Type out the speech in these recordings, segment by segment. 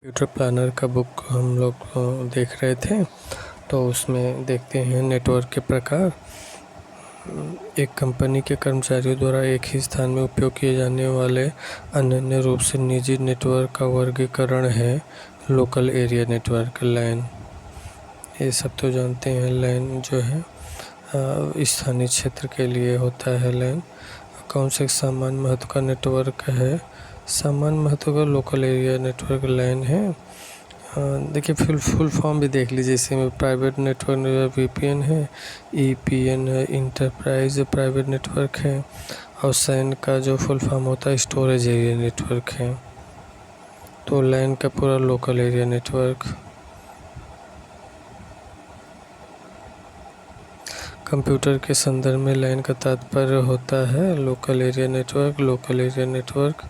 Computer planner का book हम लोग देख रहे थे, तो उसमें देखते हैं नेटवर्क के प्रकार। एक कंपनी के कर्मचारियों द्वारा एक ही स्थान में उपयोग किए जाने वाले अनन्य रूप से निजी नेटवर्क का वर्गीकरण है लोकल एरिया नेटवर्क, लैन। ये सब तो जानते हैं, लैन जो है स्थानीय क्षेत्र के लिए होता है। लैन कौन से सामान्य महत्व का नेटवर्क है? सामान्य महत्व का लोकल एरिया नेटवर्क लैन है। देखिए फुल फॉर्म भी देख लीजिए, इसमें प्राइवेट नेटवर्क VPN है, EPN है, इंटरप्राइज प्राइवेट नेटवर्क है, और सैन का जो फुल फॉर्म होता है स्टोरेज एरिया नेटवर्क है। तो लैन का पूरा लोकल एरिया नेटवर्क। कंप्यूटर के संदर्भ में लैन का तात्पर्य होता है local area network. Local area network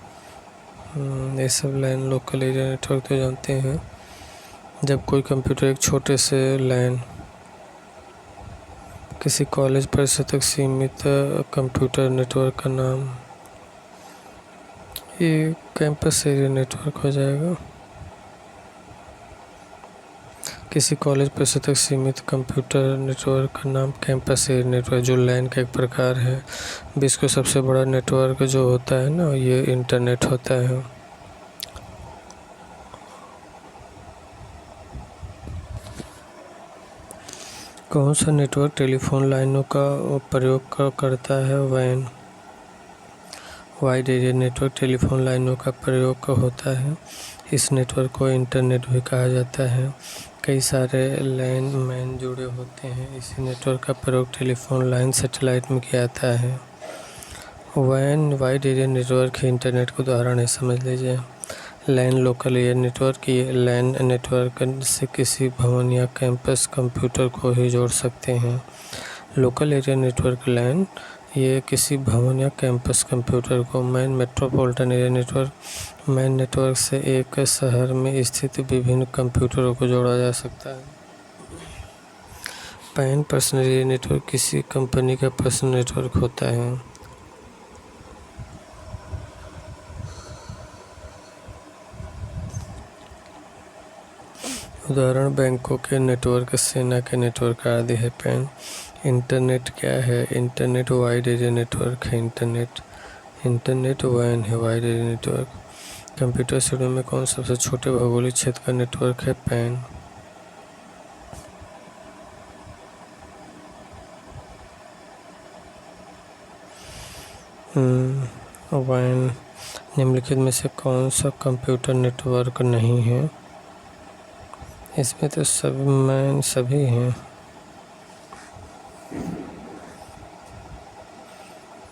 ये सब लैन लोकल एरिया नेटवर्क तो जानते हैं। जब कोई कंप्यूटर एक छोटे से लैन किसी कॉलेज परिसर तक सीमित कंप्यूटर नेटवर्क का नाम ये कैंपस एरिया नेटवर्क हो जाएगा। किसी कॉलेज परिसर तक सीमित कंप्यूटर नेटवर्क का नाम कैंपस एरिया नेटवर्क, जो लैन का एक प्रकार है। विश्व का सबसे बड़ा नेटवर्क जो होता है ना, ये इंटरनेट होता है। कौन सा नेटवर्क टेलीफोन लाइनों का प्रयोग करता है? वैन, वाइड एरिया नेटवर्क टेलीफोन लाइनों का प्रयोग होता है। इस नेटवर्क को इंटरनेट भी कहा जाता है। कई सारे लैन मैन जुड़े होते हैं। इसी नेटवर्क का प्रयोग टेलीफोन लाइन सैटेलाइट में किया जाता है। वैन वाइड एरिया नेटवर्क ही इंटरनेट का उदाहरण है, समझ लीजिए। लैन लोकल एरिया नेटवर्क, ये लैन नेटवर्क से किसी भवन या कैंपस कंप्यूटर को ही जोड़ सकते हैं। लोकल एरिया नेटवर्क लैन ये किसी भवन या कैंपस कंप्यूटर को man metropolitan area network man network से एक शहर में स्थित विभिन्न कंप्यूटरों को जोड़ा जा सकता है। पैन पर्सनल एरिया नेटवर्क किसी कंपनी का पर्सनल नेटवर्क होता है। उदाहरण बैंकों के नेटवर्क, सेना के नेटवर्क आदि है। पैन इंटरनेट क्या है? इंटरनेट वाइड एरिया नेटवर्क है। इंटरनेट वैन है, वाइड एरिया नेटवर्क। कंप्यूटर श्रेणी में कौन सबसे छोटे भौगोलिक क्षेत्र का नेटवर्क है? पैन। वैन निम्नलिखित में से कौन सा कंप्यूटर नेटवर्क नहीं है? इसमें तो सभी हैं।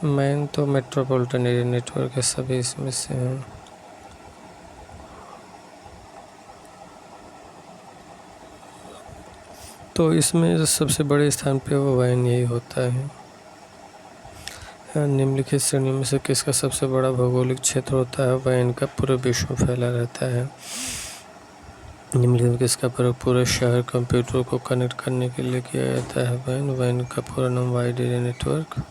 मैन तो मेट्रोपॉलिटन एरिया नेटवर्क है, सभी इसमें से हैं। तो इसमें सबसे बड़े स्थान पे वो वैन यही होता है। निम्नलिखित श्रेणी में से किसका सबसे बड़ा भौगोलिक क्षेत्र होता है? वैन का पूरे विश्व में फैला रहता है। निम्नलिखित में किसका प्रयोग पूरे शहर कंप्यूटर को कनेक्ट करने के लिए किया जाता है? वैन का पूरा नाम वाइड एरिया नेटवर्क।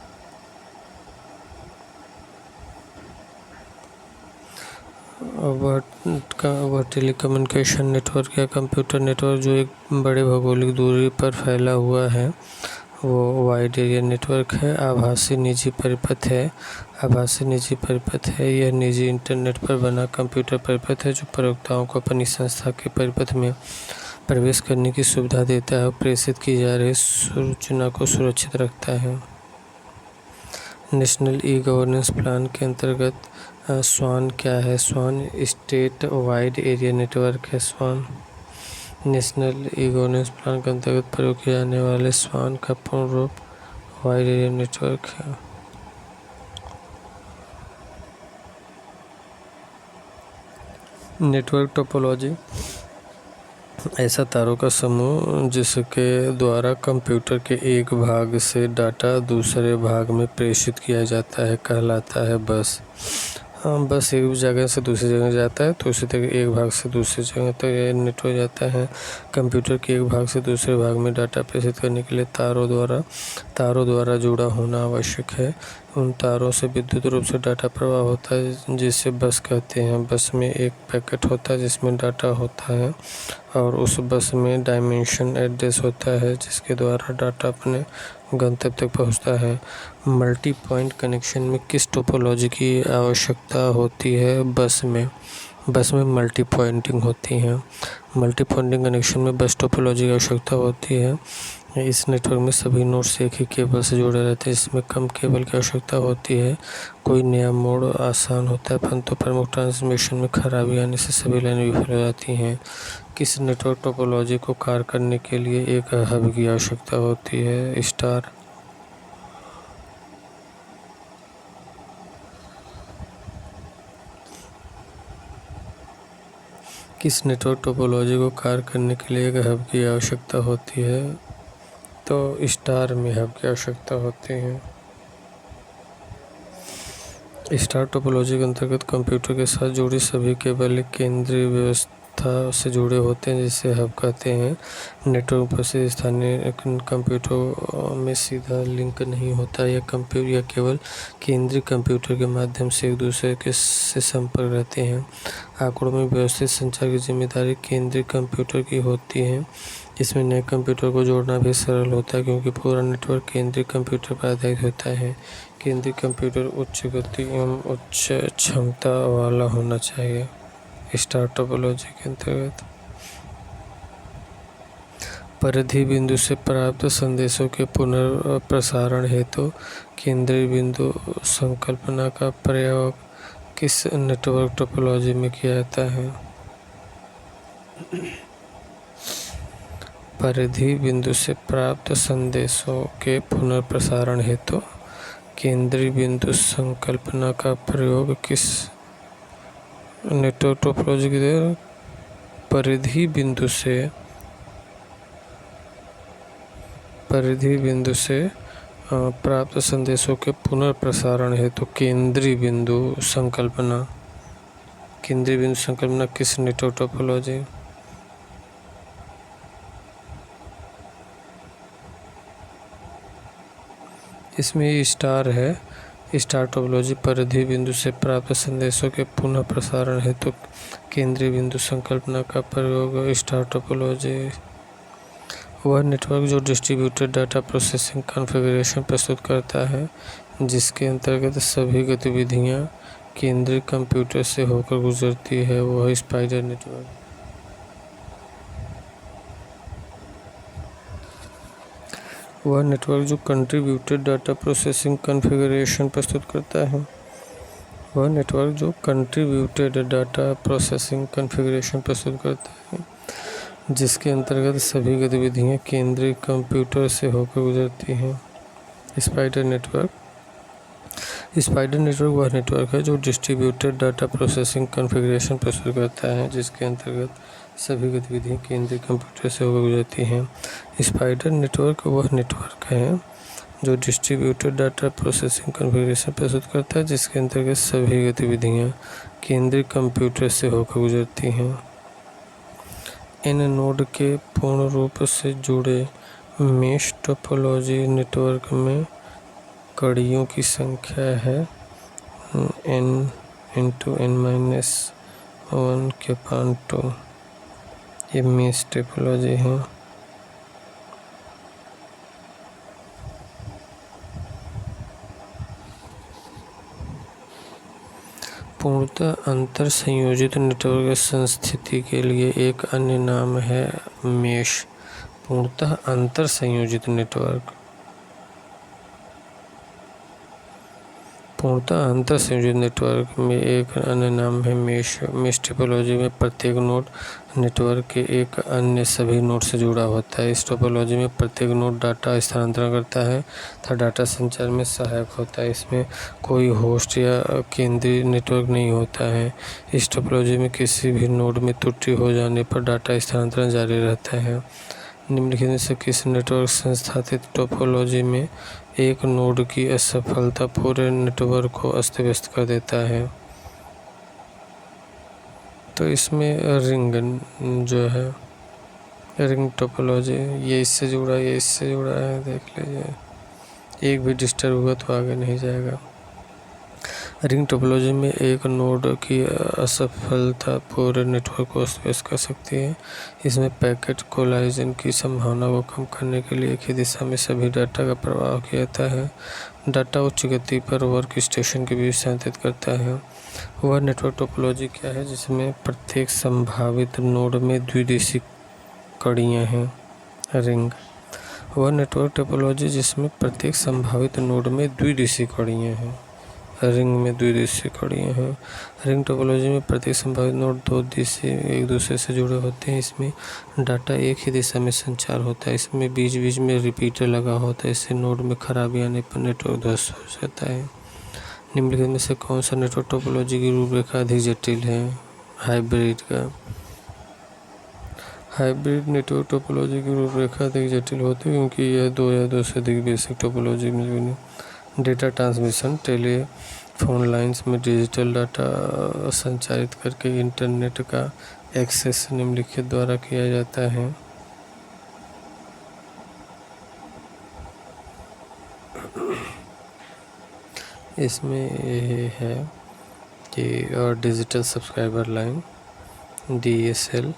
वह टेलीकम्युनिकेशन नेटवर्क या कंप्यूटर नेटवर्क जो एक बड़े भौगोलिक दूरी पर फैला हुआ है, वो वाइड एरिया नेटवर्क है। आभासी निजी परिपथ है। यह निजी इंटरनेट पर बना कंप्यूटर परिपथ है जो प्रयोक्ताओं को अपनी संस्था के परिपथ में प्रवेश करने की सुविधा देता है और प्रेषित की जा रही सूचना को सुरक्षित रखता है। नेशनल ई गवर्नेंस प्लान के अंतर्गत स्वान क्या है? स्वान स्टेट वाइड एरिया नेटवर्क है। स्वान नेशनल ई गवर्नेंस प्लान के अंतर्गत प्रयोग किए जाने वाले स्वान का पूर्ण रूप वाइड एरिया नेटवर्क है। नेटवर्क टोपोलॉजी ऐसा तारों का समूह जिसके द्वारा कंप्यूटर के एक भाग से डाटा दूसरे भाग में प्रेषित किया जाता है कहलाता है बस। बस एक जगह से दूसरी जगह जाता है, तो उसी तरह एक भाग से दूसरी जगह तक ये नेट हो जाता है। कंप्यूटर के एक भाग से दूसरे भाग में डाटा प्रेषित करने के लिए तारों द्वारा जुड़ा होना आवश्यक है। उन तारों से विद्युत रूप से डाटा प्रवाह होता है जिसे बस कहते हैं। बस में एक पैकेट होता है जिसमें डाटा होता है और उस बस में डायमेंशन एड्रेस होता है जिसके द्वारा डाटा अपने गंतव्य तक पहुंचता है। मल्टी पॉइंट कनेक्शन में किस टोपोलॉजी की आवश्यकता होती है? बस में मल्टी पॉइंटिंग होती है। मल्टी पॉइंटिंग कनेक्शन में बस टोपोलॉजी की आवश्यकता होती है। इस नेटवर्क में सभी नोड्स एक ही केबल से जुड़े रहते हैं। इसमें कम केबल की आवश्यकता होती है। कोई नया मोड आसान होता है परंतु प्रमुख ट्रांसमिशन में खराबी आने से सभी लाइनें विफल हो जाती हैं। किस नेटवर्क टोपोलॉजी को कार्य करने के लिए एक हब की आवश्यकता होती है? स्टार। किस नेटवर्क टोपोलॉजी को कार्य करने के लिए एक हब की आवश्यकता होती है? तो स्टार में हब की आवश्यकता होती है। स्टार टोपोलॉजी के अंतर्गत कंप्यूटर के साथ जुड़ी सभी केबल एक केंद्रीय व्यवस्था से जुड़े होते हैं जिसे हब कहते हैं। नेटवर्क पर से स्थानीय कंप्यूटर में सीधा लिंक नहीं होता। यह केवल केंद्रीय कंप्यूटर के माध्यम से एक दूसरे के से संपर्क रहते हैं। आंकड़ों में व्यवस्थित संचार की जिम्मेदारी केंद्रीय कंप्यूटर की होती है। इसमें नए कंप्यूटर को जोड़ना भी सरल होता है क्योंकि पूरा नेटवर्क केंद्रीय कंप्यूटर पर आधारित होता है। केंद्रीय कंप्यूटर उच्च गति एवं उच्च क्षमता वाला होना चाहिए। स्टार टोपोलॉजी के अंतर्गत परिधि बिंदु से प्राप्त संदेशों के पुनर्प्रसारण हेतु केंद्रीय बिंदु संकल्पना का प्रयोग किस नेटवर्क टोपोलॉजी में किया जाता है? परिधि बिंदु से प्राप्त संदेशों के पुनर्प्रसारण हेतु केंद्रीय बिंदु संकल्पना का प्रयोग किस नेटवर्क टोपोलॉजी के द्वारा? परिधि बिंदु से प्राप्त संदेशों के पुनर्प्रसारण हेतु केंद्रीय बिंदु संकल्पना किस नेटवर्क टोपोलॉजी? इसमें स्टार है। स्टार टोपोलॉजी परिधि बिंदु से प्राप्त संदेशों के पुनः प्रसारण हेतु केंद्रीय बिंदु संकल्पना का प्रयोग। स्टार टोपोलॉजी वह नेटवर्क जो डिस्ट्रीब्यूटेड डाटा प्रोसेसिंग कॉन्फ़िगरेशन प्रस्तुत करता है जिसके अंतर्गत सभी गतिविधियां केंद्रीय कंप्यूटर से होकर गुजरती है, वह स्पाइडर नेटवर्क। वह नेटवर्क जो कंट्रीब्यूटेड डाटा प्रोसेसिंग कॉन्फ़िगरेशन प्रस्तुत करता है। वह नेटवर्क जो कंट्रीब्यूटेड डाटा प्रोसेसिंग कॉन्फ़िगरेशन प्रस्तुत करता है जिसके अंतर्गत सभी गतिविधियां केंद्रीय कंप्यूटर से होकर गुजरती हैं। स्पाइडर नेटवर्क वह नेटवर्क है जो डिस्ट्रीब्यूटेड डाटा प्रोसेसिंग कॉन्फ़िगरेशन प्रस्तुत करता है जिसके अंतर्गत सभी गतिविधियां केंद्रीय कंप्यूटर से होकर गुजरती हैं। स्पाइडर नेटवर्क वह नेटवर्क है जो डिस्ट्रीब्यूटेड डाटा प्रोसेसिंग कॉन्फ़िगरेशन प्रस्तुत करता है जिसके अंतर्गत सभी गतिविधियां केंद्रीय कंप्यूटर से होकर गुजरती हैं। इन नोड के पूर्ण रूप से जुड़े मेश टोपोलॉजी नेटवर्क में कड़ियों की संख्या है n×n-1/2। ये मेश टोपोलॉजी है। पूर्णतः अंतर संयोजित नेटवर्क संस्थिति के लिए एक अन्य नाम है मेश। पूर्णतः अंतर संयोजित नेटवर्क में एक अन्य नाम है मेश। मेश टोपोलॉजी में प्रत्येक नोड नेटवर्क के एक अन्य सभी नोड से जुड़ा होता है। इस टोपोलॉजी में प्रत्येक नोड डाटा स्थानांतरण करता है तथा डाटा संचार में सहायक होता है। इसमें कोई होस्ट या केंद्रीय नेटवर्क नहीं होता है। इस टोपोलॉजी में किसी भी नोड में त्रुटि हो जाने पर डाटा स्थानांतरण जारी रहता है। निम्नलिखित में से किस नेटवर्क संस्थापित टोपोलॉजी में एक नोड की असफलता पूरे नेटवर्क को अस्त व्यस्त कर देता है? तो इसमें रिंग जो है रिंग टोपोलॉजी, ये इससे जुड़ा है, देख लीजिए। एक भी डिस्टर्ब हुआ तो आगे नहीं जाएगा। रिंग टोपोलॉजी में एक नोड की असफलता पूरे नेटवर्क को अस्त कर सकती है। इसमें पैकेट कोलाइजन की संभावना को कम करने के लिए एक ही दिशा में सभी डाटा का प्रवाह किया जाता है। डाटा उच्च गति पर वर्क स्टेशन के बीच स्थानांतरित करता है। वह नेटवर्क टोपोलॉजी क्या है जिसमें प्रत्येक संभावित नोड में द्विदिशीय कड़ियाँ हैं। रिंग वह नेटवर्क टोपोलॉजी जिसमें प्रत्येक संभावित नोड में द्विदिशीय कड़ियाँ हैं। रिंग में द्विदिशीय कड़ियाँ हैं। रिंग टोपोलॉजी में प्रत्येक संभावित नोड दो दिशा एक दूसरे से जुड़े होते हैं। इसमें डाटा एक ही दिशा में संचार होता है। इसमें बीच बीच में रिपीटर लगा होता है। इससे नोड में खराबी आने पर नेटवर्क ध्वस्त हो जाता है। निम्नलिखित में से कौन सा नेटवर्क टोपोलॉजी की रूपरेखा अधिक जटिल है? हाइब्रिड नेटवर्क टोपोलॉजी की रूपरेखा अधिक जटिल होती है क्योंकि यह दो या दो से अधिक बेसिक टोपोलॉजी में डेटा ट्रांसमिशन टेलीफोन लाइंस में डिजिटल डाटा संचारित करके इंटरनेट का एक्सेस निम्नलिखित द्वारा किया जाता है। इसमें ये है कि digital subscriber line DSL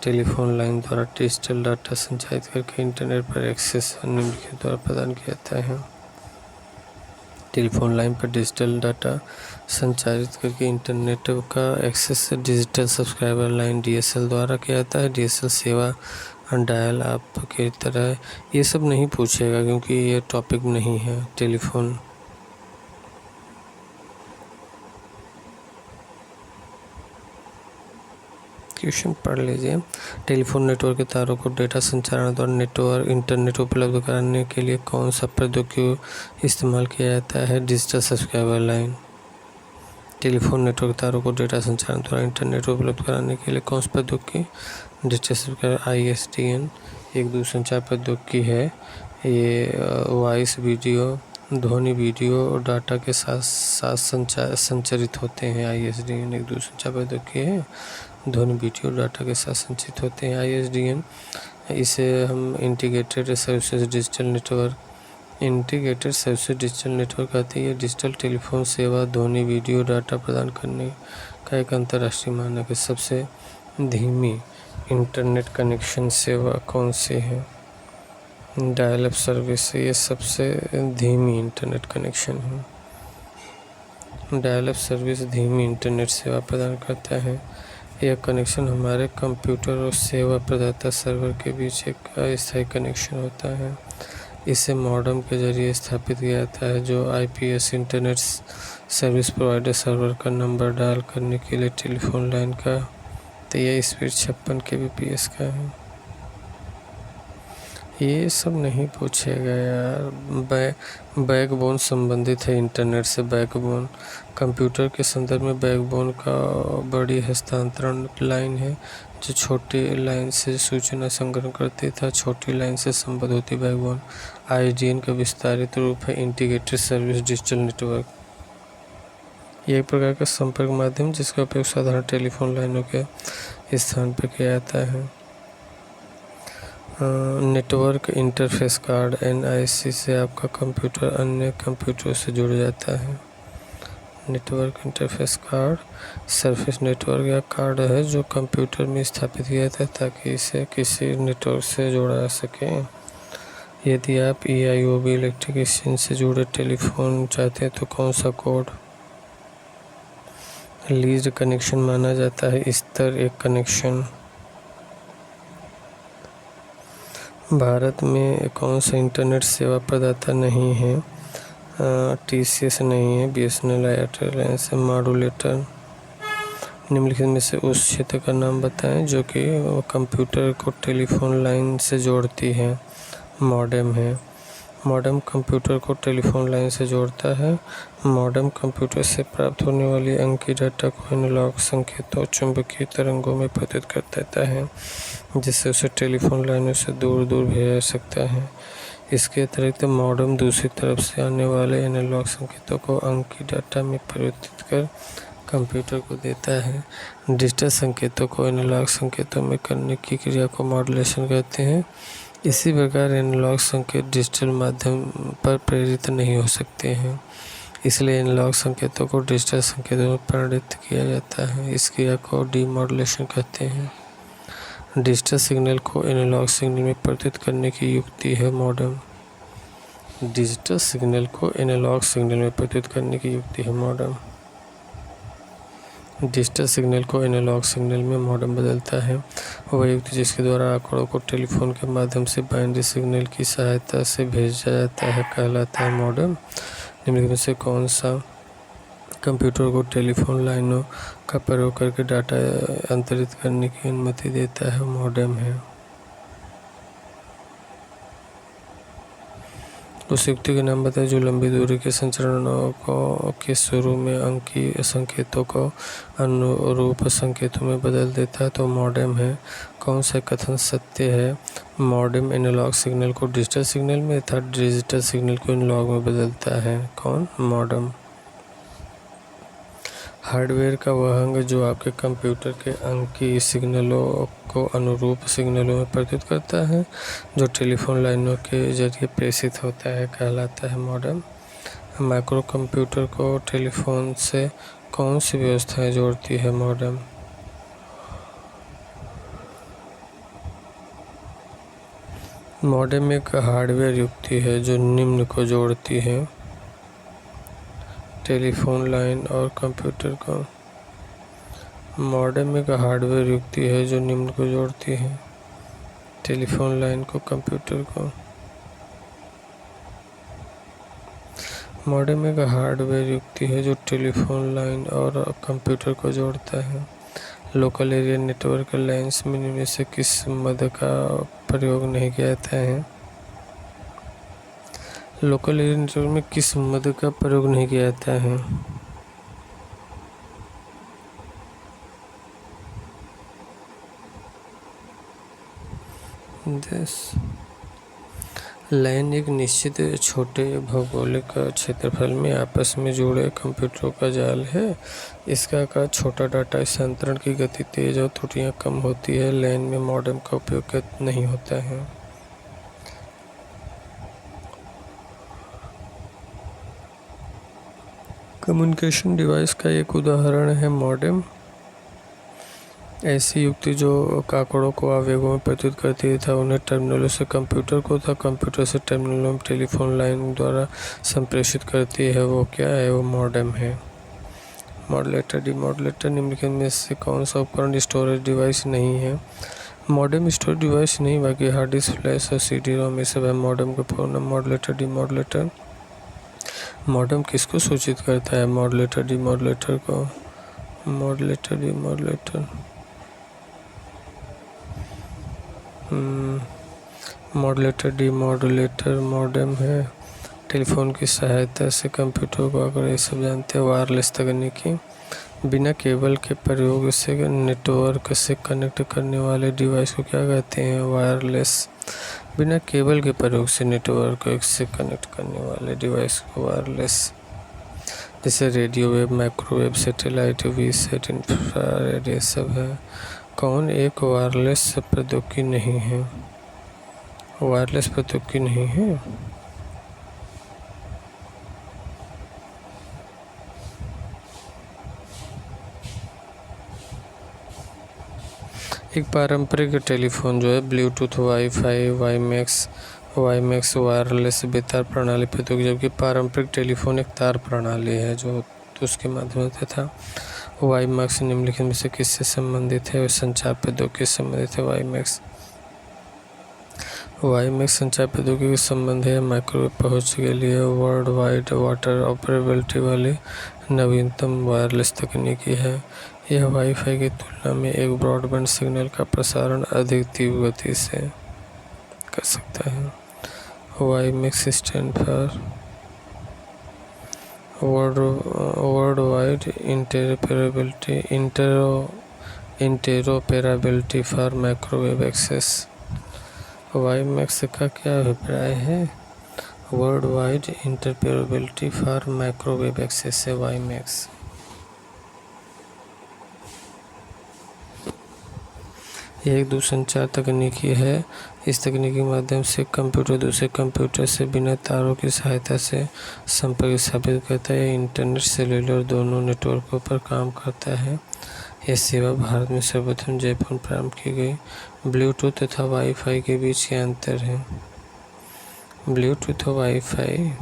telephone line द्वारा डिजिटल डाटा संचारित करके इंटरनेट पर एक्सेस निम्नलिखित द्वारा प्रदान किया जाता है। टेलीफोन लाइन पर डिजिटल डाटा संचारित करके इंटरनेट का access digital subscriber line DSL द्वारा किया जाता है। DSL सेवा डायल अप की तरह ये सब नहीं पूछेगा क्योंकि ये टॉपिक नहीं है। टेलीफोन क्वेश्चन पढ़ लीजिए। टेलीफोन नेटवर्क के तारों को डेटा संचारण द्वारा इंटरनेट उपलब्ध कराने के लिए कौन सा प्रौद्योगिकी इस्तेमाल किया जाता है? Digital subscriber line. Telephone network के तारों को डेटा संचारण द्वारा इंटरनेट उपलब्ध कराने के लिए कौन सा प्रौद्योगिकी? डिजिटल सब्सक्राइबर ISDN एक दूरसंचार प्रौद्योगिकी है। ये वॉइस वीडियो ध्वनि वीडियो और डाटा के साथ साथ संचारित होते हैं। ISDN एक दूरसंचार प्रौद्योगिकी है। ध्वनि वीडियो डाटा के साथ संचित होते हैं। ISDN इसे हम इंटीग्रेटेड सर्विसेज डिजिटल नेटवर्क कहते हैं। ये डिजिटल टेलीफोन सेवा ध्वनि वीडियो डाटा प्रदान करने का एक अंतर्राष्ट्रीय मानक है। सबसे धीमी इंटरनेट कनेक्शन सेवा कौन सी है? डायल अप सर्विस ये सबसे धीमी इंटरनेट कनेक्शन है। डायल अप सर्विस धीमी इंटरनेट सेवा प्रदान करता है। यह कनेक्शन हमारे कंप्यूटर और सेवा प्रदाता सर्वर के बीच एक अस्थायी कनेक्शन होता है। इसे मॉडेम के जरिए स्थापित किया जाता है जो IPS internet service provider server का नंबर डायल करने के लिए टेलीफोन लाइन का तो यह स्पीड 56 kbps का है। ये सब नहीं पूछेगा यार। बैकबोन संबंधित है इंटरनेट से। बैकबोन कंप्यूटर के संदर्भ में बैकबोन का बड़ी हस्तांतरण लाइन है जो छोटी लाइन से सूचना संग्रह करती था। छोटी लाइन से संबद्ध होती बैकबोन। ISDN का विस्तारित रूप है इंटीग्रेटेड सर्विस डिजिटल नेटवर्क। ये एक प्रकार का संपर्क माध्यम जिसका उपयोग साधारण टेलीफोन लाइनों के स्थान पर किया जाता है। नेटवर्क इंटरफेस कार्ड NIC से आपका कंप्यूटर अन्य कंप्यूटर से जुड़ जाता है। Network interface card surface network या कार्ड है जो कंप्यूटर में स्थापित किया जाता है ताकि इसे किसी नेटवर्क से जोड़ा जा सके। यदि आप EIOB इलेक्ट्रिक एक्सचेंज से जुड़े टेलीफोन चाहते हैं तो कौन सा कोड? लीज्ड कनेक्शन माना जाता है। स्तर 1 कनेक्शन। भारत में कौन सा इंटरनेट सेवा प्रदाता नहीं है? TCS नहीं है। BSNL Airtel Reliance modulator. निम्नलिखित में से उस क्षेत्र का नाम बताएं जो कि कंप्यूटर को टेलीफोन लाइन से जोड़ती है। मॉडेम है। मॉडेम कंप्यूटर को टेलीफोन लाइन से जोड़ता है। मॉडेम कंप्यूटर से प्राप्त होने वाली अंकीय डाटा को एनालॉग संकेतों चुंबकीय तरंगों में परिवर्तित कर देता है जिससे उसे टेलीफोन लाइनों से दूर भेजा जा सकता है। इसके अतिरिक्त मॉडेम दूसरी तरफ से आने वाले एनालॉग संकेतों को अंकीय डाटा में परिवर्तित कर कंप्यूटर को देता है। डिजिटल संकेतों को एनालॉग संकेतों में करने की क्रिया को मॉड्यूलेशन कहते हैं। इसी प्रकार एनालॉग संकेत डिजिटल माध्यम पर प्रेरित नहीं हो सकते हैं, इसलिए एनालॉग संकेतों को डिजिटल संकेतों में परिवर्तित किया जाता है। इस क्रिया को डीमॉड्यूलेशन कहते हैं। डिजिटल सिग्नल को एनालॉग सिग्नल में परिवर्तित करने की युक्ति है मॉडेम। डिजिटल सिग्नल को एनालॉग सिग्नल में परिवर्तित करने की युक्ति है मॉडेम। डिजिटल सिग्नल को एनालॉग सिग्नल में मॉडेम बदलता है। वह युक्ति जिसके द्वारा आंकड़ों को टेलीफोन के माध्यम से बाइनरी सिग्नल की सहायता से भेजा जाता है कहलाता है मॉडेम। निम्नलिखित में से कौन सा कंप्यूटर को टेलीफोन लाइनों का प्रयोग करके डाटा अंतरित करने की अनुमति देता है? मॉडेम है। उस युक्ति के नाम बताएं जो लंबी दूरी के संचरणों को के शुरू में अंकीय संकेतों को अनुरूप संकेतों में बदल देता है। तो मॉडेम है। कौन सा कथन सत्य है? मॉडेम एनालॉग सिग्नल को डिजिटल सिग्नल में तथा डिजिटल सिग्नल को एनालॉग में बदलता है। कौन? मॉडेम। हार्डवेयर का वह अंग जो आपके कंप्यूटर के अंकीय सिग्नलों को अनुरूप सिग्नलों में परिवर्तित करता है, जो टेलीफोन लाइनों के जरिए प्रेषित होता है, कहलाता है मॉडेम। माइक्रो कंप्यूटर को टेलीफोन से कौन सी व्यवस्थाएं जोड़ती है? मॉडेम। मॉडेम एक हार्डवेयर युक्ति है जो निम्न को जोड़ती है: टेलीफोन लाइन और कंप्यूटर को। मॉडेम एक हार्डवेयर युक्ति है जो निम्न को जोड़ती है: टेलीफोन लाइन को कंप्यूटर को। मॉडेम एक हार्डवेयर युक्ति है जो टेलीफोन लाइन और कंप्यूटर को जोड़ता है। लोकल एरिया नेटवर्क लाइन्स में निम्न में से किस मद का प्रयोग नहीं किया जाता है? लोकल एरिया नेटवर्क में किस मद का प्रयोग नहीं किया जाता है? लाइन एक निश्चित छोटे भौगोलिक क्षेत्रफल में आपस में जुड़े कंप्यूटरों का जाल है। इसका आकार छोटा, डाटा स्थानांतरण की गति तेज और त्रुटियां कम होती है। लाइन में मॉडेम का उपयोग नहीं होता है। कम्युनिकेशन डिवाइस का एक उदाहरण है मॉडेम। ऐसी युक्ति जो आंकड़ों को आवेगों में परिवर्तित करती था, उन्हें टर्मिनलों से कंप्यूटर को तथा कंप्यूटर से टर्मिनलों में टेलीफोन लाइन द्वारा संप्रेषित करती है। वो क्या है? वो मॉडेम है। मॉडुलेटर, डीमॉडुलेटर निम्नलिखित में से कौन सा उपकरण स्टोरेज डिवाइस नहीं है? मॉडेम स्टोरेज डिवाइस नहीं, बाकी हार्ड डिस्क, फ्लैश और CD-ROM ये सब है मॉडेम का पूर्ण नाम। मॉडुलेटर, डीमॉडुलेटर। मॉडेम किसको सूचित करता है? मॉडुलेटर, डीमॉडुलेटर को। मॉडुलेटर, डीमॉडुलेटर। मॉडुलेटर, डीमॉडुलेटर मॉडेम है। टेलीफोन की सहायता से कंप्यूटर को अगर ये सब जानते हैं। वायरलेस तकनीकी, बिना केबल के प्रयोग से नेटवर्क से कनेक्ट करने वाले डिवाइस को क्या कहते हैं? वायरलेस। बिना केबल के प्रयोग से नेटवर्क से कनेक्ट करने वाले डिवाइस को वायरलेस। जैसे radio wave, microwave, satellite, VSAT, infrared ये सब है। कौन एक वायरलेस प्रौद्योगिकी नहीं है? वायरलेस प्रौद्योगिकी नहीं है। एक पारंपरिक टेलीफोन जो है ब्लूटूथ, वाईफाई, वाईमैक्स वायरलेस बेतार प्रणाली प्रौद्योगिकी, जबकि पारंपरिक टेलीफोन एक तार प्रणाली है जो उसके माध्यम से था। वाईमैक्स निम्नलिखित में से किससे संबंधित है? संचार प्रौद्योगिकी से संबंधित है। वाईमैक्स संचार प्रौद्योगिकी से संबंध है। माइक्रोवेव पहुंच के लिए वर्ल्ड वाइड वाटर ऑपरेबिलिटी वाली नवीनतम वायरलेस तकनीकी है। यह वाईफाई की तुलना में एक ब्रॉडबैंड सिग्नल का प्रसारण अधिक तीव्र गति से कर सकता है। WiMAX stand for world wide interoperability for microwave access. WiMAX का क्या अभिप्राय है? World wide interoperability for microwave access है वाईमैक्स। एक दूरसंचार तकनीकी है। इस तकनीक के माध्यम से कंप्यूटर दूसरे कंप्यूटर से बिना तारों की सहायता से संपर्क स्थापित करता है। इंटरनेट सेल्युलर दोनों नेटवर्कों पर काम करता है। यह सेवा भारत में सर्वप्रथम जयपुर में प्रारंभ की गई। ब्लूटूथ तथा वाईफाई के बीच क्या अंतर है? ब्लूटूथ और वाईफाई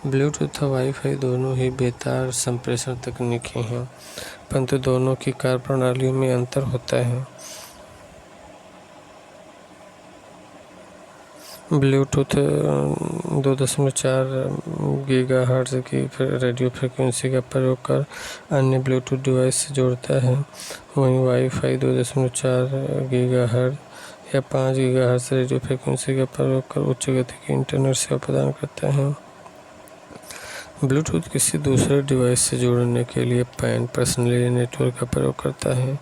ब्लूटूथ और वाईफाई दोनों ही बेतार संप्रेषण तकनीकें हैं, परंतु दोनों की कार्यप्रणालियों में अंतर होता है। ब्लूटूथ 2.4 गीगाहर्ट्ज की रेडियो फ्रिक्वेंसी का प्रयोग कर अन्य ब्लूटूथ डिवाइस से जोड़ता है। वहीं वाईफाई 2.4 गीगाहर्ट्ज या 5 गीगाहर्ट्ज रेडियो फ्रिक्वेंसी का प्रयोग कर उच्च गति की इंटरनेट सेवा प्रदान करता है। ब्लूटूथ किसी दूसरे डिवाइस से जोड़ने के लिए पैन पर्सनल नेटवर्क का प्रयोग करता है,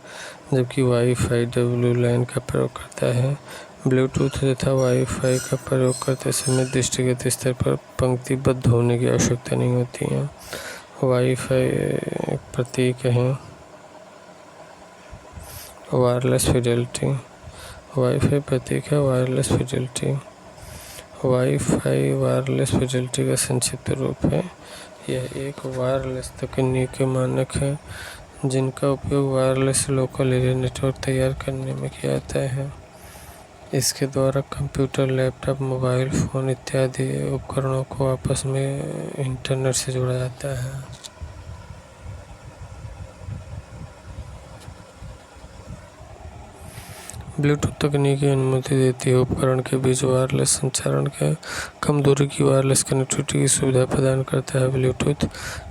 जबकि वाईफाई WLAN का प्रयोग करता है। ब्लूटूथ तथा वाईफाई का प्रयोग करते समय दृष्टिगत स्तर पर पंक्तिबद्ध होने की आवश्यकता नहीं होती है। वाईफाई प्रतीक है वायरलेस फिडेलिटी। वाईफाई प्रतीक है wireless Fidelity. Wifi wireless Fidelity का संक्षिप्त रूप है। यह एक वायरलेस तकनीक के मानक है जिनका उपयोग वायरलेस लोकल एरिया नेटवर्क तैयार करने में किया जाता है। इसके द्वारा कंप्यूटर, लैपटॉप, मोबाइल फ़ोन इत्यादि उपकरणों को आपस में इंटरनेट से जोड़ा जाता है। ब्लूटूथ तकनीक की अनुमति देती है उपकरण के बीच वायरलेस संचारण के कम दूरी की वायरलेस कनेक्टिविटी की सुविधा प्रदान करता है। ब्लूटूथ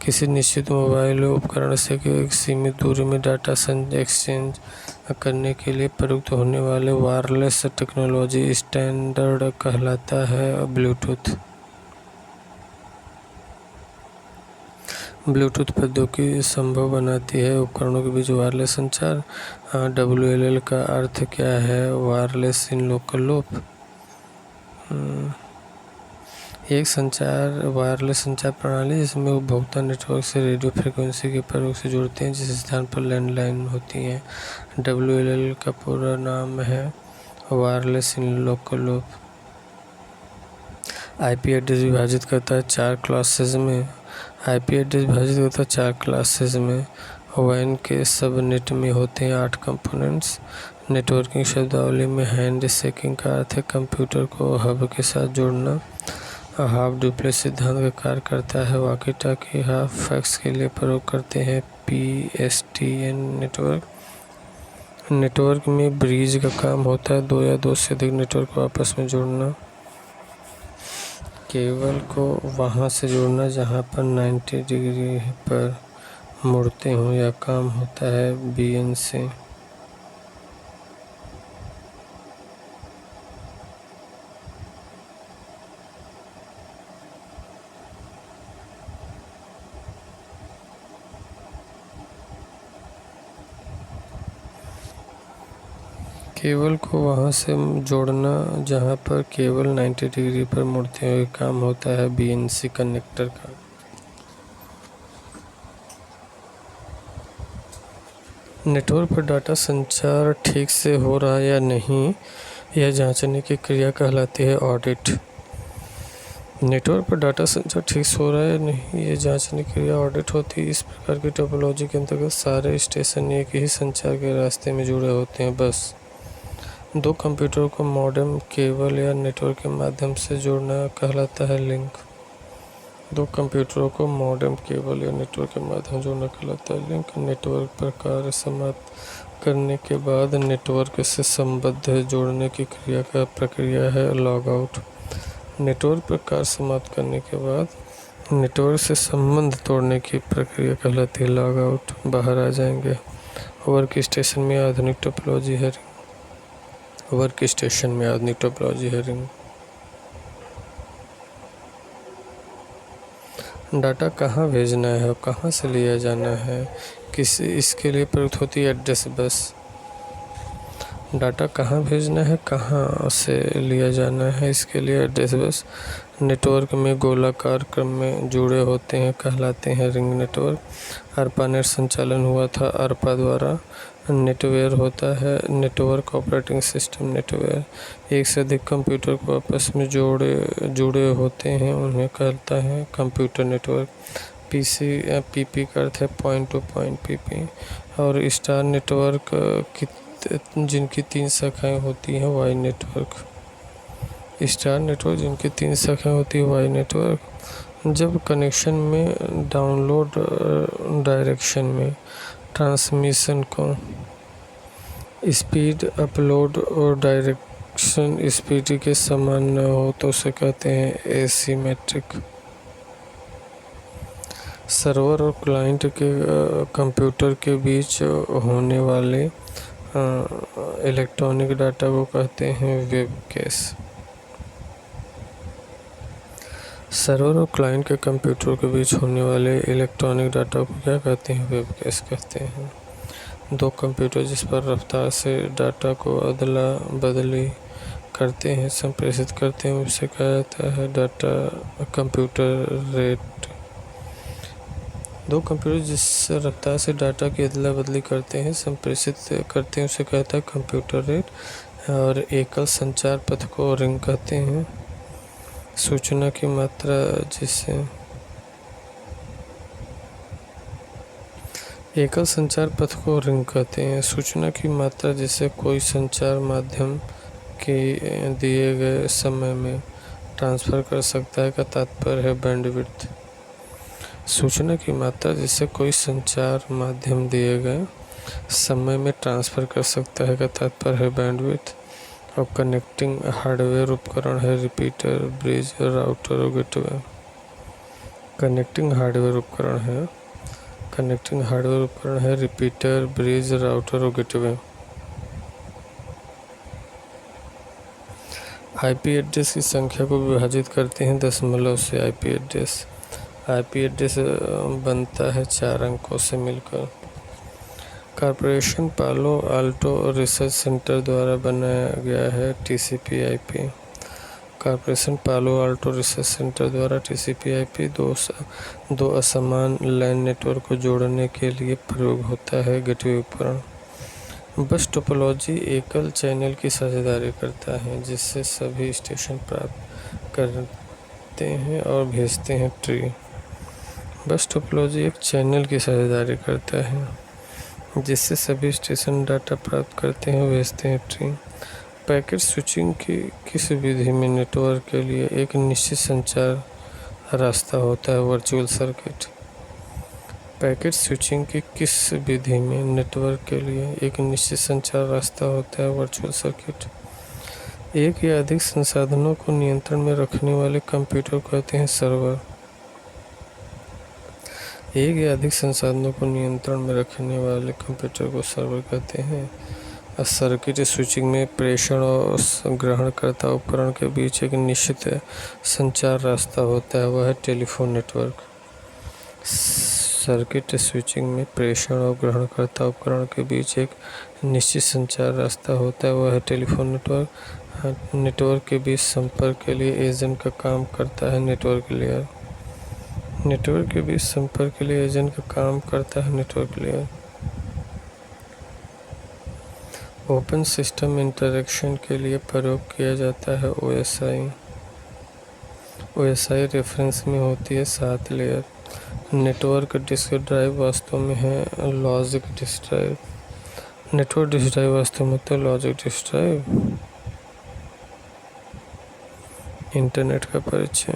किसी निश्चित मोबाइल उपकरण से एक सीमित दूरी में डाटा एक्सचेंज करने के लिए प्रयुक्त होने वाले वायरलेस टेक्नोलॉजी स्टैंडर्ड कहलाता है। ब्लूटूथ प्रौद्योगिकी संभव बनाती है उपकरणों के बीच वायरलेस संचार। WLL का अर्थ क्या है? Wireless in local loop. एक वायरलेस संचार प्रणाली जिसमें उपभोक्ता नेटवर्क से रेडियो फ्रिक्वेंसी के प्रयोग से जुड़ते हैं जिस स्थान पर लैंडलाइन होती है। WLL का पूरा नाम है wireless in local loop. IP address विभाजित करता है 4 क्लासेस में। IP एड्रेस विभाजित करता है 4 क्लासेस में। WAN के सबनेट में होते हैं 8 कंपोनेंट्स। नेटवर्किंग शब्दावली में हैंड शेकिंग का अर्थ है कंप्यूटर को हब के साथ जोड़ना। हाफ डुप्लेक्स सिद्धांत का कार्य करता है। वॉकी टॉकी हाफ फैक्स के लिए प्रयोग करते हैं PSTN नेटवर्क में ब्रिज का काम होता है 2 या 2 से अधिक नेटवर्क को आपस में जोड़ना। केबल को वहां से जोड़ना जहां पर 90 डिग्री पर मुड़ते हों या काम होता है BNC। केबल को वहां से जोड़ना जहां पर केबल 90 डिग्री पर मुड़ते हुए काम होता है BNC कनेक्टर का। नेटवर्क पर डाटा संचार ठीक से हो रहा है या नहीं, यह जांचने की क्रिया कहलाती है ऑडिट। नेटवर्क पर डाटा संचार ठीक से हो रहा है या नहीं, यह जांचने की क्रिया ऑडिट होती है। इस प्रकार की टोपोलॉजी के अंतर्गत सारे स्टेशन एक ही संचार के रास्ते में जुड़े होते हैं। बस 2 कंप्यूटर को मॉडेम, केबल या नेटवर्क के माध्यम से जोड़ना कहलाता है लिंक। 2 कंप्यूटरों को मॉडेम, केबल या नेटवर्क के माध्यम से जोड़ना कहलाता है लिंक। नेटवर्क पर कार्य समाप्त करने के बाद नेटवर्क से संबद्ध जोड़ने की क्रिया का प्रक्रिया है लॉग आउट। नेटवर्क पर कार्य समाप्त करने के बाद नेटवर्क से संबंध तोड़ने की प्रक्रिया कहलाती है लॉग आउट। बाहर आ जाएंगे। वर्क स्टेशन में आधुनिक टोपोलॉजी है रिंग। डाटा कहाँ भेजना है और कहाँ से लिया जाना है, इसके लिए प्रयुक्त होती है एड्रेस बस। डाटा कहाँ भेजना है, कहाँ से लिया जाना है, इसके लिए एड्रेस बस। नेटवर्क में गोलाकार क्रम में जुड़े होते हैं कहलाते हैं रिंग नेटवर्क। ARPANET संचालन हुआ था ARPA द्वारा। नेटवेयर होता है नेटवर्क ऑपरेटिंग सिस्टम नेटवेयर। एक से अधिक कंप्यूटर को आपस में जुड़े होते हैं उन्हें कहता है कंप्यूटर नेटवर्क। पीपी का अर्थ है पॉइंट टू पॉइंट पीपी। और स्टार नेटवर्क जिनकी 3 शाखाएं होती हैं वाई नेटवर्क। स्टार नेटवर्क जिनकी 3 शाखाएं होती है वाई नेटवर्क। जब कनेक्शन में डाउनलोड डायरेक्शन में ट्रांसमिशन को स्पीड अपलोड और डायरेक्शन स्पीड के समान न हो तो उसे कहते हैं एसिमेट्रिक। सर्वर और क्लाइंट के कंप्यूटर के बीच होने वाले इलेक्ट्रॉनिक डाटा को कहते हैं वेब कैश। सर्वर और क्लाइंट के कंप्यूटर के बीच होने वाले इलेक्ट्रॉनिक डाटा को क्या कहते हैं? वेब कैश कहते हैं। 2 कंप्यूटर जिस पर रफ्तार से डाटा को अदला बदली करते हैं संप्रेषित करते हैं उसे कहा जाता है डाटा कंप्यूटर रेट। 2 कंप्यूटर जिस रफ्तार से डाटा की अदला बदली करते हैं संप्रेषित करते हैं उसे कहता है कंप्यूटर रेट। और एकल संचार पथ को रिंग कहते हैं। सूचना की मात्रा जिसे एकल संचार पथ को रिंग कहते हैं। सूचना की मात्रा जिसे कोई संचार माध्यम के दिए गए समय में ट्रांसफ़र कर सकता है का तात्पर्य है बैंडविड्थ। सूचना की मात्रा जिसे कोई संचार माध्यम दिए गए समय में ट्रांसफ़र कर सकता है का तात्पर्य है बैंडविड्थ। और कनेक्टिंग हार्डवेयर उपकरण है रिपीटर, ब्रिज, राउटर और गेटवे। कनेक्टिंग हार्डवेयर उपकरण है रिपीटर, ब्रिज, राउटर और गेटवे। आईपी एड्रेस की संख्या को विभाजित करते हैं दशमलव से। आईपी एड्रेस बनता है 4 अंकों से मिलकर। कॉर्पोरेशन पालो आल्टो रिसर्च सेंटर द्वारा बनाया गया है TCP/IP। कॉर्पोरेशन पालो आल्टो रिसर्च सेंटर द्वारा TCP/IP 2 असमान लैन नेटवर्क को जोड़ने के लिए प्रयोग होता है गेटवे उपकरण। बस टोपोलॉजी एकल चैनल की साझेदारी करता है जिससे सभी स्टेशन प्राप्त करते हैं और भेजते हैं ट्री। बस टोपोलॉजी एक चैनल की साझेदारी करता है जिससे सभी स्टेशन डाटा प्राप्त करते हैं भेजते हैं ट्री। पैकेट स्विचिंग की किस विधि में नेटवर्क के लिए एक निश्चित संचार रास्ता होता है? Virtual circuit. पैकेट स्विचिंग की किस विधि में नेटवर्क के लिए एक निश्चित संचार रास्ता होता है? Virtual circuit. एक या अधिक संसाधनों को नियंत्रण में रखने वाले कंप्यूटर को कहते हैं सर्वर। एक या अधिक संसाधनों को नियंत्रण में रखने वाले कंप्यूटर को सर्वर कहते हैं। सर्किट स्विचिंग में प्रेषण और ग्रहणकर्ता उपकरण के बीच एक निश्चित संचार रास्ता होता है वह है टेलीफोन नेटवर्क। सर्किट स्विचिंग में प्रेषण और ग्रहणकर्ता उपकरण के बीच एक निश्चित संचार रास्ता होता है वह है टेलीफोन नेटवर्क। नेटवर्क के बीच संपर्क के लिए एजेंट का काम करता है नेटवर्क लेयर। नेटवर्क के बीच संपर्क के लिए एजेंट का काम करता है network layer. Open system interaction के लिए प्रयोग किया जाता है OSI। OSI रेफरेंस में होती है 7 लेयर। नेटवर्क डिस्क ड्राइव वास्तव में है logic disk drive. Network disk drive वास्तव में होता है लॉजिक डिस्क ड्राइव। इंटरनेट का परिचय।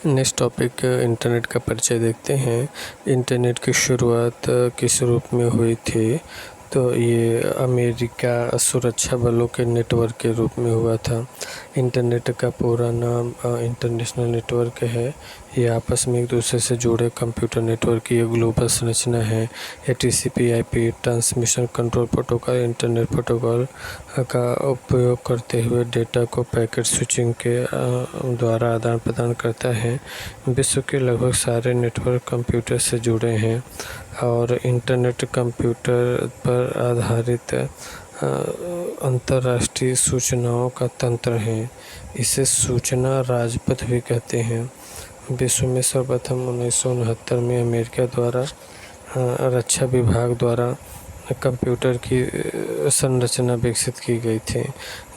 नेक्स्ट टॉपिक इंटरनेट का परिचय देखते हैं। इंटरनेट की शुरुआत किस रूप में हुई थी? तो ये अमेरिका सुरक्षा बलों के नेटवर्क के रूप में हुआ था। इंटरनेट का पूरा नाम इंटरनेशनल नेटवर्क है। ये आपस में एक दूसरे से जुड़े कंप्यूटर नेटवर्क की एक ग्लोबल संरचना है। ये TCP/IP transmission control protocol internet protocol का उपयोग करते हुए डेटा को पैकेट स्विचिंग के द्वारा आदान प्रदान करता है। विश्व के लगभग सारे नेटवर्क कंप्यूटर से जुड़े हैं और इंटरनेट कंप्यूटर पर आधारित अंतर्राष्ट्रीय सूचनाओं का तंत्र है। इसे सूचना राजपथ भी कहते हैं। विश्व में सर्वप्रथम 1969 में अमेरिका द्वारा रक्षा विभाग द्वारा कंप्यूटर की संरचना विकसित की गई थी,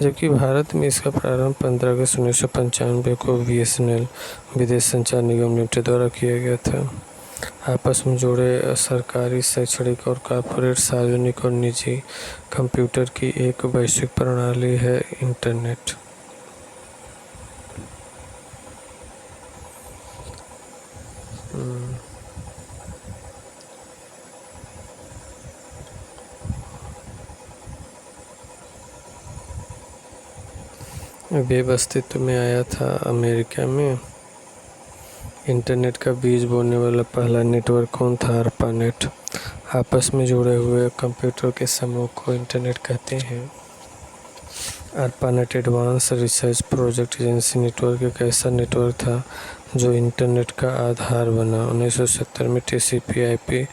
जबकि भारत में इसका प्रारंभ 15 अगस्त 1995 को BSNL विदेश संचार निगम लिमिटेड द्वारा किया गया था। आपस में जुड़े सरकारी, शैक्षणिक और कॉर्पोरेट, सार्वजनिक और निजी कंप्यूटर की एक वैश्विक प्रणाली है इंटरनेट। वेब अस्तित्व में आया था अमेरिका में। इंटरनेट का बीज बोने वाला पहला नेटवर्क कौन था? ARPANET। आपस में जुड़े हुए कंप्यूटर के समूह को इंटरनेट कहते हैं। ARPANET advance research project agency network एक ऐसा नेटवर्क था जो इंटरनेट का आधार बना। 1970 में TCP/IP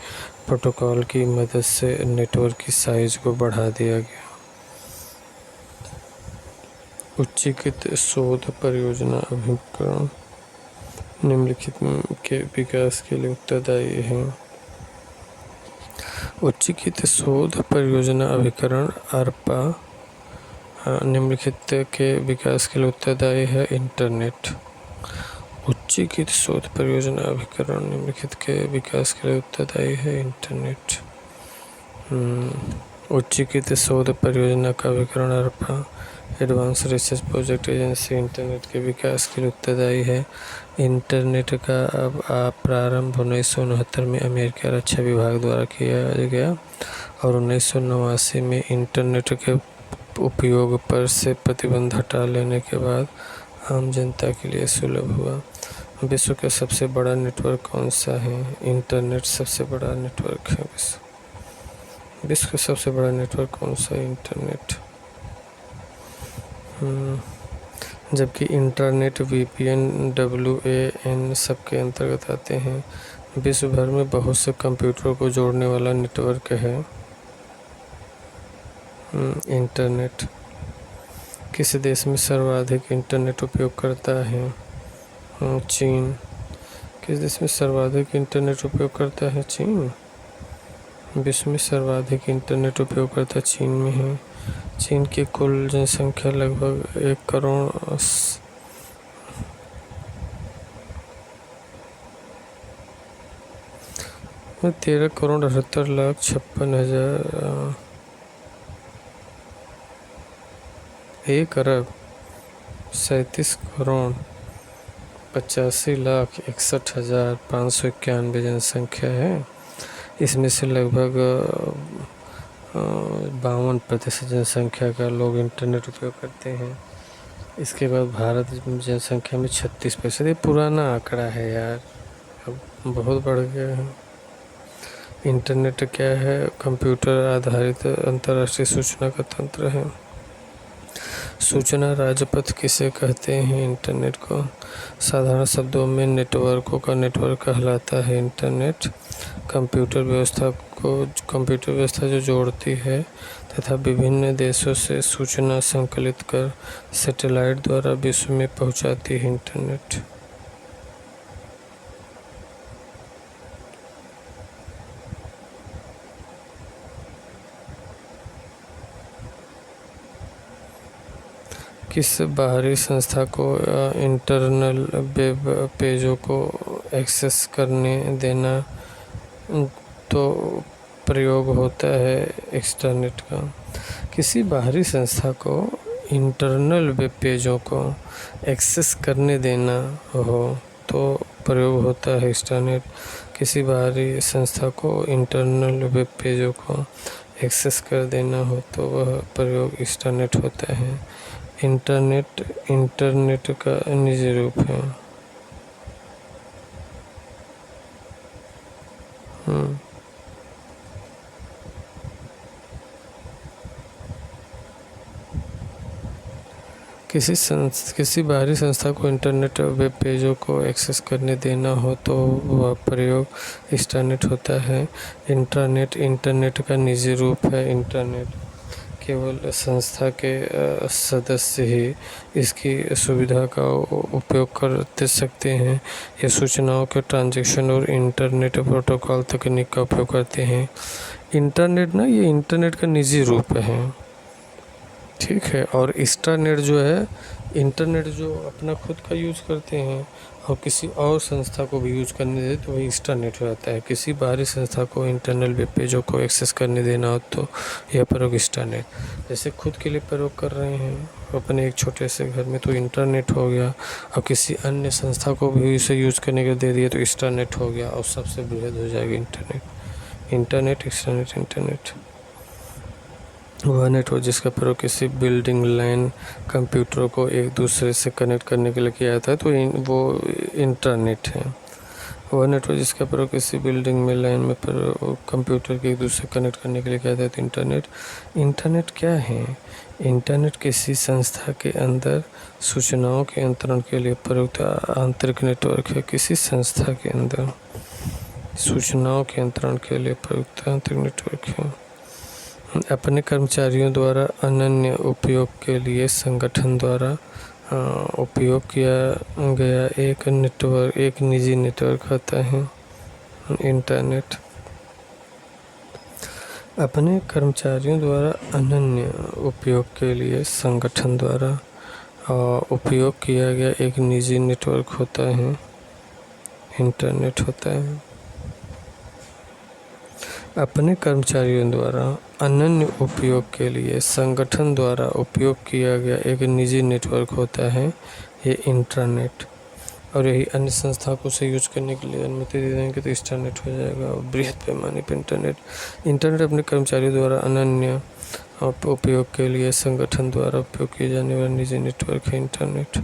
प्रोटोकॉल की मदद से नेटवर्क की साइज को बढ़ा दिया गया। उच्चीकृत शोध परियोजना अभिकरण निम्नलिखित के विकास के लिए उत्तरदायी है। उच्चीकृत शोध परियोजना अभिकरण ARPA निम्नलिखित के विकास के लिए उत्तरदायी है इंटरनेट। उच्चीकृत शोध परियोजना अभिकरण निम्नलिखित के विकास के लिए उत्तरदायी है इंटरनेट। उच्चीकृत शोध परियोजना का अभिकरण ARPA advance research project agency internet के विकास के लिए उत्तरदायी है। इंटरनेट का प्रारंभ 1969 में अमेरिका रक्षा विभाग द्वारा किया गया और 1989 में इंटरनेट के उपयोग पर से प्रतिबंध हटा लेने के बाद आम जनता के लिए सुलभ हुआ। विश्व का सबसे बड़ा नेटवर्क कौन सा है? इंटरनेट सबसे बड़ा नेटवर्क है। विश्व का सबसे बड़ा नेटवर्क कौन सा है? इंटरनेट। जबकि इंटरनेट, VPN, WAN सबके अंतर्गत आते हैं। विश्व भर में बहुत से कंप्यूटरों को जोड़ने वाला नेटवर्क है इंटरनेट। किस देश में सर्वाधिक इंटरनेट उपयोग करता है? चीन। किस देश में सर्वाधिक इंटरनेट उपयोग करता है? चीन। विश्व में सर्वाधिक इंटरनेट उपयोगकर्ता चीन में है। चीन की कुल जनसंख्या लगभग 1 करोड़ 13 करोड़ 78 लाख 56 हजार 1 अरब 37 करोड़ 85 लाख 61 हजार 591 जनसंख्या है। इसमें से लगभग 52% जनसंख्या का लोग इंटरनेट उपयोग करते हैं। इसके बाद भारत जनसंख्या में 36%। ये पुराना आंकड़ा है यार, अब बहुत बढ़ गया है। इंटरनेट क्या है? कंप्यूटर आधारित अंतर्राष्ट्रीय सूचना का तंत्र है। सूचना राजपथ किसे कहते हैं? इंटरनेट को। साधारण शब्दों में नेटवर्कों का नेटवर्क कहलाता है इंटरनेट। कंप्यूटर व्यवस्था जो जोड़ती है तथा विभिन्न देशों से सूचना संकलित कर सैटेलाइट द्वारा विश्व में पहुंचाती है इंटरनेट। किस बाहरी संस्था को इंटरनल वेब पेजों को एक्सेस करने देना तो प्रयोग होता है एक्सटर्नेट का? किसी बाहरी संस्था को इंटरनल वेब पेजों को एक्सेस करने देना हो तो प्रयोग होता है एक्सटर्नेट। किसी बाहरी संस्था को इंटरनल वेब पेजों को एक्सेस कर देना हो तो वह प्रयोग एक्सटर्नेट होता है। इंटरनेट का निजी रूप है। किसी बाहरी संस्था को इंटरनेट वेब पेजों को एक्सेस करने देना हो तो वह प्रयोग एक्सटर्नेट होता है। इंटरनेट का निजी रूप है। इंटरनेट केवल संस्था के सदस्य ही इसकी सुविधा का उपयोग कर सकते हैं। ये सूचनाओं के ट्रांजैक्शन और इंटरनेट प्रोटोकॉल तकनीक का उपयोग करते हैं। इंटरनेट ना, ये इंटरनेट का निजी रूप है, ठीक है। और एक्स्ट्रानेट जो है, इंटरनेट जो अपना खुद का यूज करते हैं और किसी और संस्था को भी यूज करने दे तो वही एक्स्ट्रानेट हो जाता है। किसी बाहरी संस्था को इंटरनल वेब पेजों को एक्सेस करने देना हो तो यह प्रयोग एक्स्ट्रानेट। जैसे खुद के लिए प्रयोग कर रहे हैं अपने एक छोटे से घर में तो इंटरनेट हो गया, और किसी अन्य संस्था को भी इसे यूज करने के दे दिए तो एक्स्ट्रानेट हो गया, और सबसे बृहद हो जाएगा इंटरनेट, एक्स्ट्रानेट, इंटरनेट। वह नेटवर्क जिसका प्रयोग किसी बिल्डिंग, लाइन, कंप्यूटरों को एक दूसरे से कनेक्ट करने के लिए किया जाता है तो वो इंटरनेट है। वह नेटवर्क जिसका प्रयोग किसी बिल्डिंग में, लाइन में कंप्यूटर के एक दूसरे से कनेक्ट करने के लिए किया जाता है तो इंटरनेट क्या है? इंटरनेट किसी संस्था के अंदर सूचनाओं के अंतरण के लिए प्रयुक्त आंतरिक नेटवर्क है। किसी संस्था के अंदर सूचनाओं के अंतरण के लिए प्रयुक्त आंतरिक नेटवर्क है। अपने कर्मचारियों द्वारा अनन्य उपयोग के लिए संगठन द्वारा उपयोग किया गया एक निजी नेटवर्क होता है इंटरनेट। अपने कर्मचारियों द्वारा अनन्य उपयोग के लिए संगठन द्वारा उपयोग किया गया एक निजी नेटवर्क होता है इंटरनेट होता है। अपने कर्मचारियों द्वारा अनन्य उपयोग के लिए संगठन द्वारा उपयोग किया गया एक निजी नेटवर्क होता है ये इंटरनेट। और यही अन्य संस्था को उसे यूज करने के लिए अनुमति दे देंगे तो इंटरनेट हो जाएगा। और बृहद पैमाने पर इंटरनेट अपने कर्मचारियों द्वारा अनन्य उपयोग के लिए संगठन द्वारा उपयोग किए जाने वाला निजी नेटवर्क है इंटरनेट।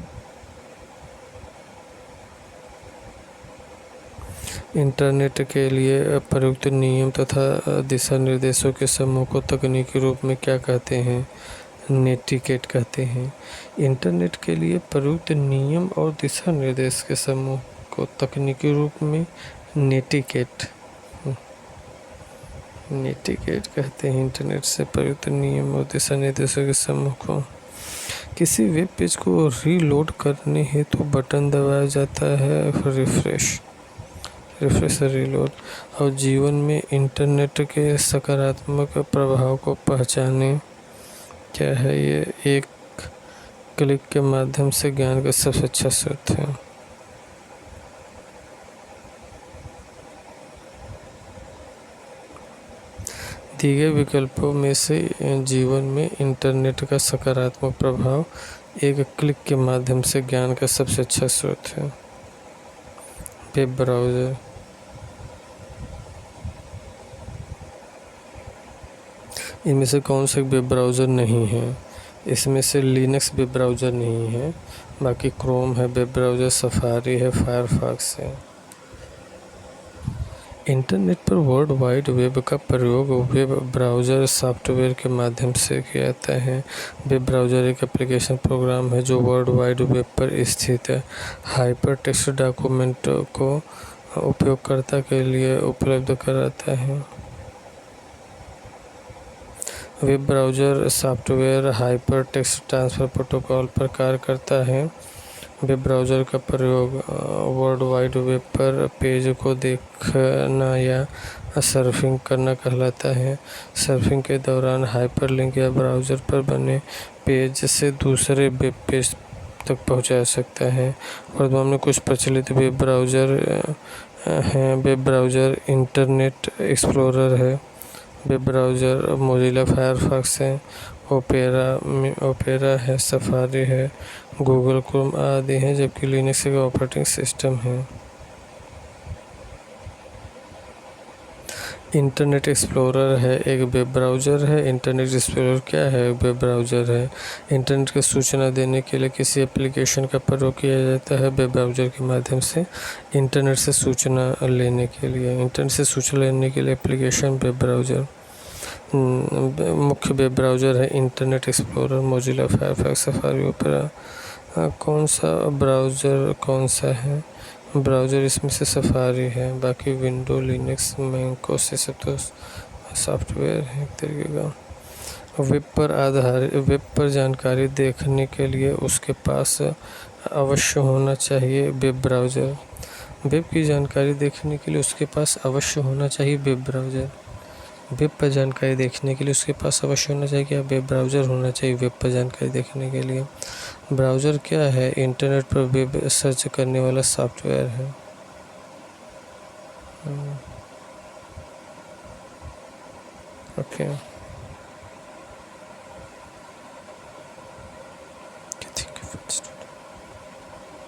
इंटरनेट के लिए प्रयुक्त नियम तथा दिशा निर्देशों के समूह को तकनीकी रूप में क्या कहते हैं? नेटिकेट कहते हैं। इंटरनेट के लिए प्रयुक्त नियम और दिशा निर्देश के समूह को तकनीकी रूप में नेटिकेट कहते हैं। इंटरनेट से प्रयुक्त नियम और दिशा निर्देशों के समूह को। किसी वेब पेज को रीलोड करने हेतु बटन दबाया जाता है रिफ्रेश रीलोड। और जीवन में इंटरनेट के सकारात्मक प्रभाव को पहचाने क्या है? ये एक क्लिक के माध्यम से ज्ञान का सबसे अच्छा स्रोत है। दिए गए विकल्पों में से जीवन में इंटरनेट का सकारात्मक प्रभाव एक क्लिक के माध्यम से ज्ञान का सबसे अच्छा स्रोत है। Web browser. इनमें से कौन सा वेब ब्राउज़र नहीं है? इसमें से लिनक्स वेब ब्राउज़र नहीं है, बाकी क्रोम है वेब ब्राउज़र, सफारी है, फायरफॉक्स है। इंटरनेट पर वर्ल्ड वाइड वेब का प्रयोग वेब ब्राउज़र सॉफ्टवेयर के माध्यम से किया जाता है। वेब ब्राउज़र एक एप्लीकेशन प्रोग्राम है जो वर्ल्ड वाइड वेब पर स्थित हाइपर टेक्स्ट डॉक्यूमेंट को उपयोगकर्ता के लिए उपलब्ध कराता है। Web browser software hyper text transfer protocol पर कार्य करता है। वेब ब्राउज़र का प्रयोग वर्ल्ड वाइड वेब पर पेज को देखना या सर्फिंग करना कहलाता है। सर्फिंग के दौरान हाइपरलिंक या ब्राउज़र पर बने पेज से दूसरे वेब पेज तक पहुंचा सकता है। वर्तमान में कुछ प्रचलित वेब ब्राउज़र हैं। वेब ब्राउज़र इंटरनेट एक्सप्लोरर है, वेब ब्राउज़र मोजिला फायरफॉक्स है, ओपेरा है, सफारी है, गूगल क्रोम आदि हैं, जबकि लिनक्स का ऑपरेटिंग सिस्टम है। इंटरनेट एक्सप्लोरर है एक वेब ब्राउज़र है। इंटरनेट एक्सप्लोरर क्या है? वेब ब्राउज़र है। इंटरनेट की सूचना देने के लिए किसी एप्लीकेशन का प्रयोग किया जाता है वेब ब्राउज़र के माध्यम से। इंटरनेट से सूचना लेने के लिए एप्लीकेशन वेब ब्राउज़र। मुख्य वेब ब्राउज़र है internet explorer, Mozilla Firefox, safari, opera. कौन सा है ब्राउज़र? इसमें से सफारी है, बाकी विंडो, लिनक्स, मैक ओएस, ये सब तो सॉफ्टवेयर है एक तरीके का। वेब पर जानकारी देखने के लिए उसके पास अवश्य होना चाहिए वेब ब्राउज़र। वेब की जानकारी देखने के लिए उसके पास अवश्य होना चाहिए वेब ब्राउज़र। वेब पर जानकारी देखने के लिए उसके पास अवश्य होना चाहिए क्या? वेब ब्राउज़र होना चाहिए वेब पर जानकारी देखने के लिए। ब्राउज़र क्या है? इंटरनेट पर वेब सर्च करने वाला सॉफ्टवेयर है। Okay, thank you.